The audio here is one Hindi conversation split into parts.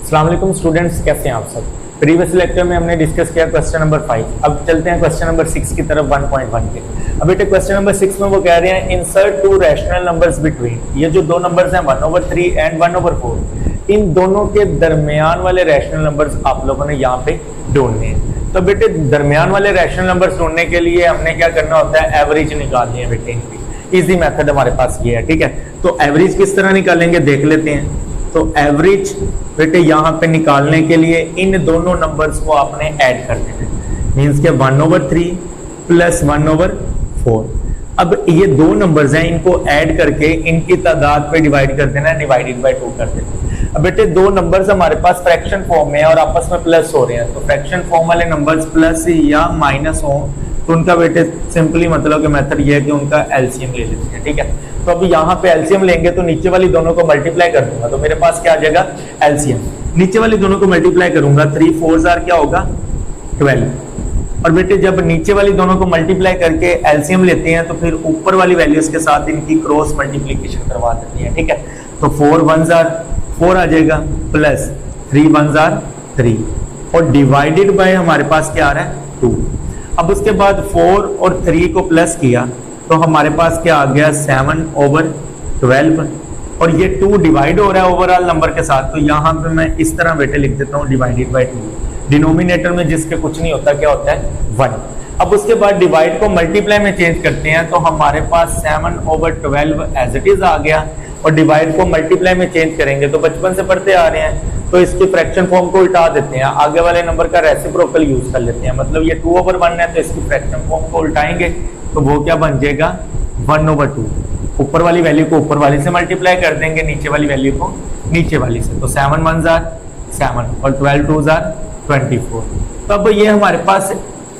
अस्सलाम वालेकुम स्टूडेंट्स, कैसे हैं आप सब। प्रीवियस लेक्चर में हमने डिस्कस किया क्वेश्चन नंबर 5। अब चलते हैं क्वेश्चन नंबर 6 की तरफ 1.1 के। अब बेटे क्वेश्चन नंबर 6 में वो कह रहे हैं insert to rational numbers between, ये जो दो नंबर्स हैं 1/3 एंड 1/4, इन दोनों के दरमियान वाले रैशनल नंबर्स आप लोगों ने यहाँ पे ढूंढने हैं। तो बेटे दरमियान वाले रैशनल नंबर्स ढूंढने के लिए हमने क्या करना होता है, एवरेज निकालनी है बेटे इनकी। इजी मेथड हमारे पास ये है, ठीक है। तो एवरेज किस तरह निकालेंगे देख लेते हैं। तो एवरेज बेटे यहाँ पे निकालने के लिए इन दोनों नंबर्स को आपने ऐड कर देना है, मीन्स के 1/3 प्लस 1/4। अब ये दो नंबर्स हैं, इनको ऐड करके इनकी तादाद पे डिवाइड कर देना है, डिवाइडेड बाय 2 कर देना है। अब बेटे दो नंबर्स हमारे पास फ्रैक्शन फॉर्म में है और आपस में प्लस हो रहे हैं, तो फ्रैक्शन फॉर्म वाले नंबर्स प्लस या माइनस हो तो उनका बेटे सिंपली मतलब के मेथड ये है कि उनका एलसीएम ले लेते हैं, ठीक है। तो अभी यहाँ पे एलसीएम लेंगे तो नीचे वाली दोनों को मल्टीप्लाई कर दूंगा, तो मेरे पास क्या आ जाएगा एलसीएम। नीचे वाली दोनों को मल्टीप्लाई करूंगा, 3 4 क्या होगा 12। और बेटे जब नीचे वाली दोनों को मल्टीप्लाई करके एलसीएम लेते हैं तो फिर ऊपर वाली वैल्यूज के साथ इनकी क्रॉस मल्टीप्लीकेशन करवा देते हैं, ठीक है। तो 4 1 4 आ जाएगा, प्लस 3 1 3 और डिवाइडेड बाय हमारे पास क्या आ रहा है 2। अब उसके बाद 4 और 3 को प्लस किया तो हमारे पास क्या आ गया 7/12 और ये 2 डिवाइड हो रहा है ओवरऑल नंबर के साथ, तो यहाँ पे मैं इस तरह बेटे लिख देता हूँ डिवाइडेड बाय 2। डिनोमिनेटर में जिसके कुछ नहीं होता क्या होता है 1। अब उसके बाद डिवाइड को मल्टीप्लाई में चेंज करते हैं तो हमारे पास 7/12 एज इट इज आ गया और डिवाइड को मल्टीप्लाई में चेंज करेंगे तो बचपन से पढ़ते आ रहे हैं तो इसकी फ्रैक्शन फॉर्म को उल्टा देते हैं, आगे वाले नंबर का रेसिप्रोकल यूज कर लेते हैं। मतलब ये 2/1 है तो इसकी फ्रैक्शन फॉर्म को उल्टाएंगे तो वो क्या बन जाएगा 1/2। ऊपर वाली वैल्यू को ऊपर वाली से मल्टीप्लाई कर देंगे, नीचे वाली वैल्यू को नीचे वाली से, तो 7 1 7 और 12 2 24। तो अब ये हमारे पास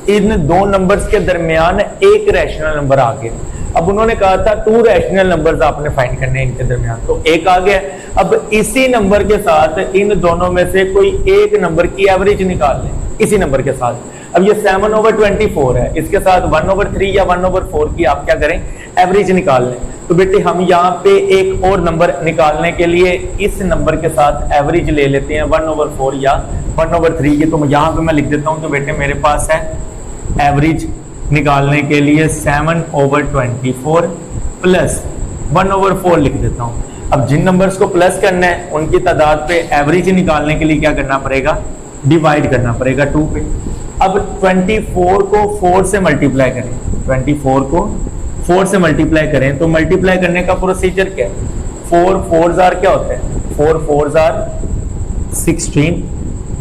इन दो नंबर्स के दरमियान एक रैशनल नंबर आ गया। अब उन्होंने कहा था 2 रैशनल नंबर्स आपने फाइंड करने हैं इनके दरमियान, तो एक आ गया। अब इसी नंबर के साथ इन दोनों में से कोई एक नंबर की एवरेज निकाल लें इसी नंबर के साथ। अब ये 7/24 है, इसके साथ 1/3 या 1/4 की आप क्या करें एवरेज निकाल लें। तो बेटे हम यहाँ पे एक और नंबर निकालने के लिए इस नंबर के साथ एवरेज ले लेते हैं 1/4 या 1/3 की। तो यहाँ पे मैं लिख देता हूँ तो बेटे मेरे पास है एवरेज निकालने के लिए 7/24 प्लस 1/4 लिख देता हूँ। अब जिन नंबर्स को प्लस करना है उनकी तादाद पे एवरेज निकालने के लिए क्या करना पड़ेगा, डिवाइड करना पड़ेगा 2 पे। अब 24 को 4 से मल्टीप्लाई करें, 24 को 4 से मल्टीप्लाई करें तो मल्टीप्लाई करने का प्रोसीजर क्या है, 4 4 क्या होता है, 4 4 16,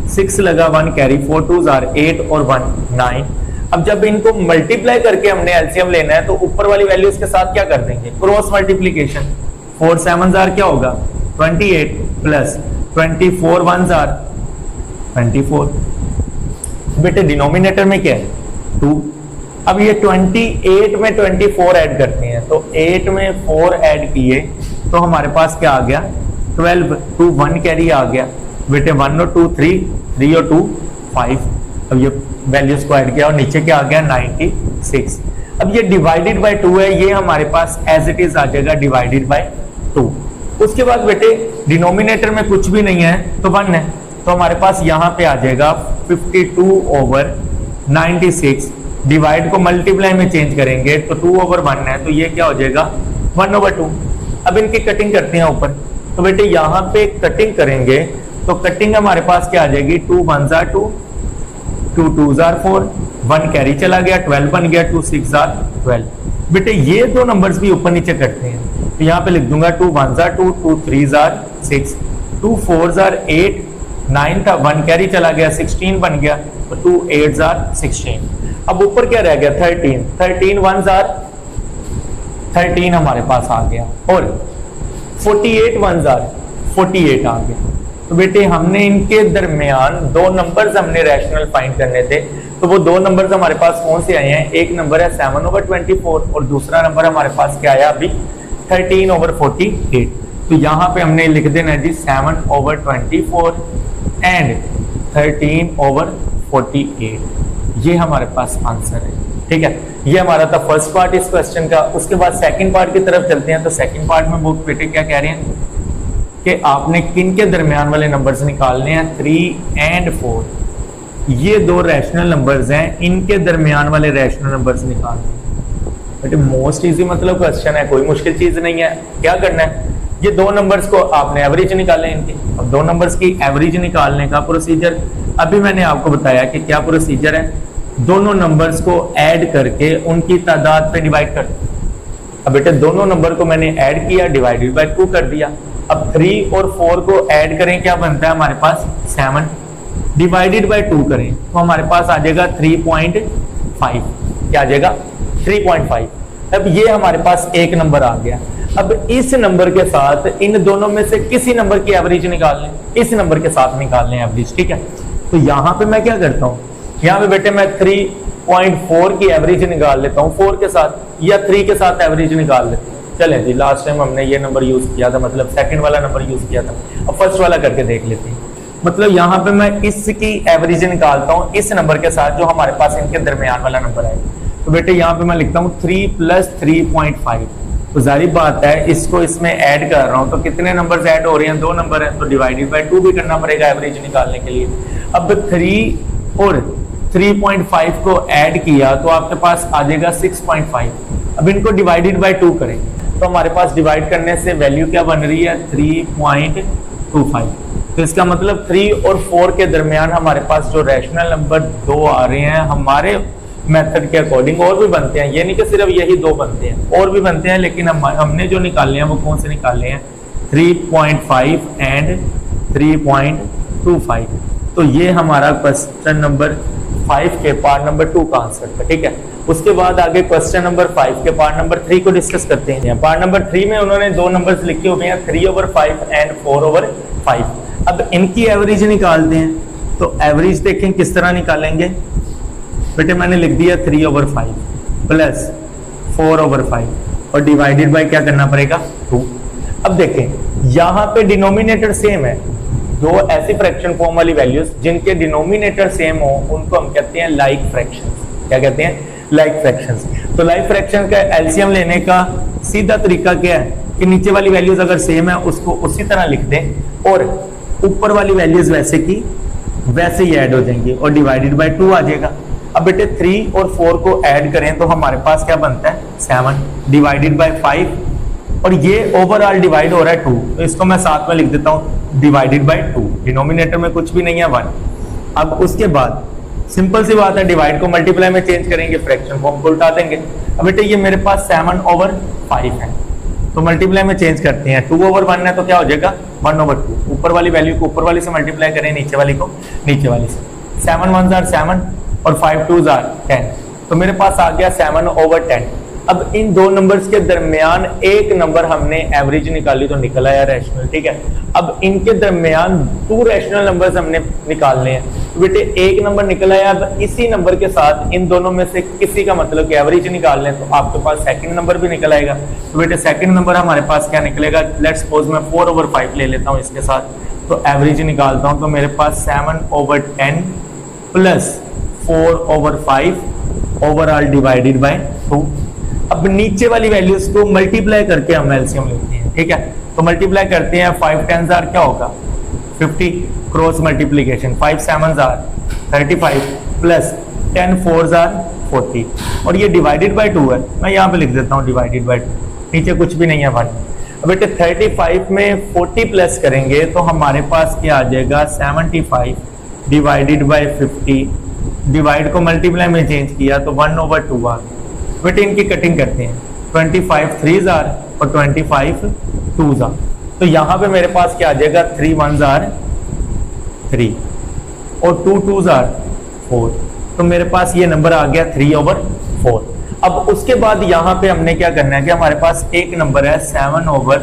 6 लगा 1 कैरी, 4 2 8 और 1 9। अब जब इनको मल्टीप्लाई करके हमने एलसीएम लेना है तो ऊपर वाली वैल्यूज के साथ क्या कर देंगे क्रॉस मल्टीप्लीकेशन। 4 7 क्या होगा 28 प्लस 24 1 24। बेटे डिनोमिनेटर में क्या है 2। अब ये 28 में 24 ऐड करते हैं तो 8 में 4 ऐड किए तो हमारे पास क्या आ गया 12, 2 1 कैरी आ गया बेटे, 1 और 2 3 और 2 5। अब ये वैल्यूज को ऐड किया और नीचे क्या आ गया 96। अब ये डिवाइडेड बाय 2 है, ये हमारे पास एज इट इज आ जाएगा डिवाइडेड बाय 2। उसके बाद बेटे डिनोमिनेटर में कुछ भी नहीं है तो 1 है, तो हमारे पास यहाँ पे आ जाएगा 52/96। डिवाइड को मल्टीप्लाई में चेंज करेंगे तो 2/1 है तो ये क्या हो जाएगा 1/2। अब इनकी कटिंग करते हैं ऊपर, तो बेटे यहाँ पे कटिंग करेंगे तो कटिंग हमारे पास क्या आ जाएगी 2 1 2 2 2 4 1 कैरी चला गया, 12 बन गया, 2 6 12। बेटे ये दो नंबर्स भी ऊपर नीचे करते हैं तो यहाँ पे लिख दूंगा 2 1 2 2 3 6 2 4 8 9 था, 1 कैरी चला गया, 16 बन गया तो 2 8 16। अब ऊपर क्या रह गया 13, 13 1 13 हमारे पास आ गया और 48 1 48 आ गया। तो बेटे हमने इनके दरमियान दो नंबर्स हमने रैशनल फाइंड करने थे, तो वो दो नंबर्स हमारे पास कौन से आए हैं, एक नंबर है 7/24 और दूसरा नंबर हमारे पास क्या आया अभी 13/48। तो यहाँ पे हमने लिख देना है जी 7/24 एंड 13/48, ये हमारे पास आंसर है, ठीक है। ये हमारा था फर्स्ट पार्ट इस क्वेश्चन का। उसके बाद सेकंड पार्ट की तरफ चलते हैं। तो सेकंड पार्ट में वो बेटे क्या कह रहे हैं, कि आपने किन के दरमियान वाले नंबर्स निकालने हैं, 3 एंड 4। ये दो रैशनल नंबर्स हैं, इनके दरमियान वाले रैशनल नंबर्स निकालने हैं। बट मोस्ट इजी मतलब क्वेश्चन है, कोई मुश्किल चीज नहीं है। क्या करना है, ये दो नंबर्स को आपने एवरेज निकालना है इनकी। अब दो नंबर्स की एवरेज निकालने का प्रोसीजर अभी मैंने आपको बताया कि क्या प्रोसीजर है। दोनों नंबर्स को ऐड करके उनकी तादाद पे डिवाइड कर। अब बेटे दोनों नंबर को मैंने ऐड किया, डिवाइडेड बाय 2 कर दिया। अब 3 और 4 को ऐड करें, क्या बनता है हमारे पास 7, डिवाइडेड बाय 2 करें तो हमारे पास आ जाएगा 3.5। क्या आ जाएगा 3.5। अब ये हमारे पास एक नंबर आ गया। अब इस नंबर के साथ इन दोनों में से किसी नंबर की एवरेज निकाल लें, इस नंबर के साथ निकाल लें एवरेज, ठीक है। तो यहां पे मैं क्या करता हूं, यहां पे बेटे मैं 3.4 की एवरेज निकाल लेता हूं 4 के साथ, या 3 के साथ एवरेज निकाल लेता हूं। चलें जी, लास्ट टाइम हमने ये नंबर यूज किया था, मतलब सेकंड वाला नंबर यूज किया था। अब फर्स्ट वाला करके देख लेते हैं। मतलब यहाँ पे मैं इसकी एवरेज निकालता हूँ इस नंबर के साथ जो हमारे पास इनके दरमियान वाला नंबर है। तो बेटे यहाँ पे मैं लिखता हूँ 3 + 3.5। तो जाहिर बात है इसको इसमें ऐड कर रहा हूँ, तो कितने नंबर्स ऐड हो रहे हैं, 2 नंबर है, तो डिवाइडेड बाय 2 भी करना पड़ेगा एवरेज निकालने के लिए। अब 3 और 3.5 को ऐड किया तो आपके पास आ जाएगा 6.5। अब इनको डिवाइडेड बाय 2 करें तो हमारे पास डिवाइड करने से वैल्यू क्या बन रही है 3.25। तो इसका मतलब 3 और 4 के दरमियान हमारे पास जो रैशनल नंबर 2 आ रहे हैं हमारे मेथड के अकॉर्डिंग, और भी बनते हैं, ये नहीं कि सिर्फ यही 2 बनते हैं, और भी बनते हैं, लेकिन हमने जो निकाले हैं वो कौन से निकाले हैं 3.5 एंड 3.25। तो ये हमारा क्वेश्चन नंबर 5 के पार्ट नंबर 2 का आंसर था, ठीक है। उसके बाद आगे क्वेश्चन नंबर 5 के पार्ट नंबर 3 को डिस्कस करते हैं। पार्ट नंबर 3 में उन्होंने 2 नंबर्स लिखे हुए हैं 3/5 एंड 4/5। अब इनकी एवरेज निकालते हैं। तो एवरेज देखें किस तरह निकालेंगे। बेटे मैंने लिख दिया 3/5 प्लस 4/5 और डिवाइडेड बाय क्या करना पड़ेगा 2। अब देखें यहाँ पे डिनोमिनेटर सेम है, दो ऐसी फ्रैक्शन फॉर्म वाली वैल्यूज जिनके डिनोमिनेटर सेम हो उनको हम कहते हैं लाइक फ्रैक्शंस। क्या कहते हैं, लाइक फ्रैक्शंस। तो लाइक फ्रैक्शन का एलसीएम लेने का सीधा तरीका क्या है कि नीचे वाली वैल्यूज अगर सेम है उसको उसी तरह लिख दें और ऊपर वाली वैल्यूज वैसे की वैसे ही ऐड हो जाएंगी और डिवाइडेड बाय 2 आ जाएगा। अब बेटे 3 और 4 को ऐड करें तो हमारे पास क्या बनता है 7 डिवाइडेड बाय 5 और ये ओवरऑल डिवाइड हो रहा है 2, तो इसको मैं साथ में लिख देता हूँ डिवाइडेड बाय 2। डिनोमिनेटर में कुछ भी नहीं है 1। अब उसके बाद सिंपल सी बात है, डिवाइड को मल्टीप्लाई में चेंज करेंगे, फ्रैक्शन फॉर्म को उल्टा देंगे। अब बेटे ये मेरे पास 7/5 है, तो मल्टीप्लाई में चेंज करते हैं। 2/1 है तो क्या हो जाएगा 1/2। ऊपर वाली वैल्यू को ऊपर वाली से मल्टीप्लाई करें, नीचे वाली को नीचे वाली से। 7 1s are 7 और 5 2s are 10, तो मेरे पास आ गया 7/10। अब इन दो नंबर्स के दरमियान एक नंबर हमने एवरेज निकाली तो निकल आया रैशनल, ठीक है। अब इनके दरमियान 2 रैशनल नंबर्स हमने निकालने हैं, तो बेटे एक नंबर निकल आया। अब इसी नंबर के साथ इन दोनों में से किसी का मतलब कि एवरेज निकाल लें तो आपके पास सेकंड नंबर भी निकल आएगा। तो बेटे सेकंड नंबर हमारे पास क्या निकलेगा, लेट्स सपोज मैं 4/5 ले लेता हूँ इसके साथ, तो एवरेज निकालता हूँ तो मेरे पास 7/10 प्लस 4/5 ओवरऑल डिवाइडेड बाय 2। अब नीचे वाली वैल्यूज को मल्टीप्लाई करके हम एलसीएम लेते हैं, ठीक है। तो मल्टीप्लाई करते हैं, 5 10s are क्या होगा 50, cross multiplication 5 7s are 35 plus 10 4s are 40 और ये डिवाइडेड बाय 2 है। मैं यहाँ पे लिख देता हूँ डिवाइडेड बाय 2, नीचे कुछ भी नहीं है 1। अब बेटे 35 में 40 प्लस करेंगे तो हमारे पास क्या आ जाएगा 75 डिवाइडेड बाय 50। डिवाइड को मल्टीप्लाई में चेंज किया तो 1/2 आ गया। बेटे इनकी कटिंग करते हैं, 25 3s are और 25 2s are। तो यहाँ पे मेरे पास क्या आ जाएगा 3 1s are 3 और 2 2s are 4, तो मेरे पास ये नंबर आ गया 3/4। अब उसके बाद यहाँ पे हमने क्या करना है कि हमारे पास एक नंबर है 7/10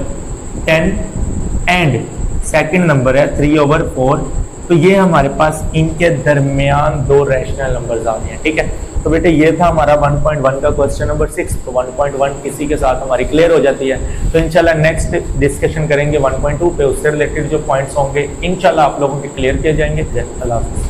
एंड सेकंड नंबर है 3/4, तो ये हमारे पास इनके दरमियान 2 रैशनल नंबर्स आ गए हैं, ठीक है। तो बेटे ये था हमारा 1.1 का क्वेश्चन नंबर 6। तो 1.1 किसी के साथ हमारी क्लियर हो जाती है, तो इंशाल्लाह नेक्स्ट डिस्कशन करेंगे 1.2 पे, उससे रिलेटेड जो पॉइंट्स होंगे इंशाल्लाह आप लोगों के क्लियर किए जाएंगे। अल्लाह हाफ़िज़।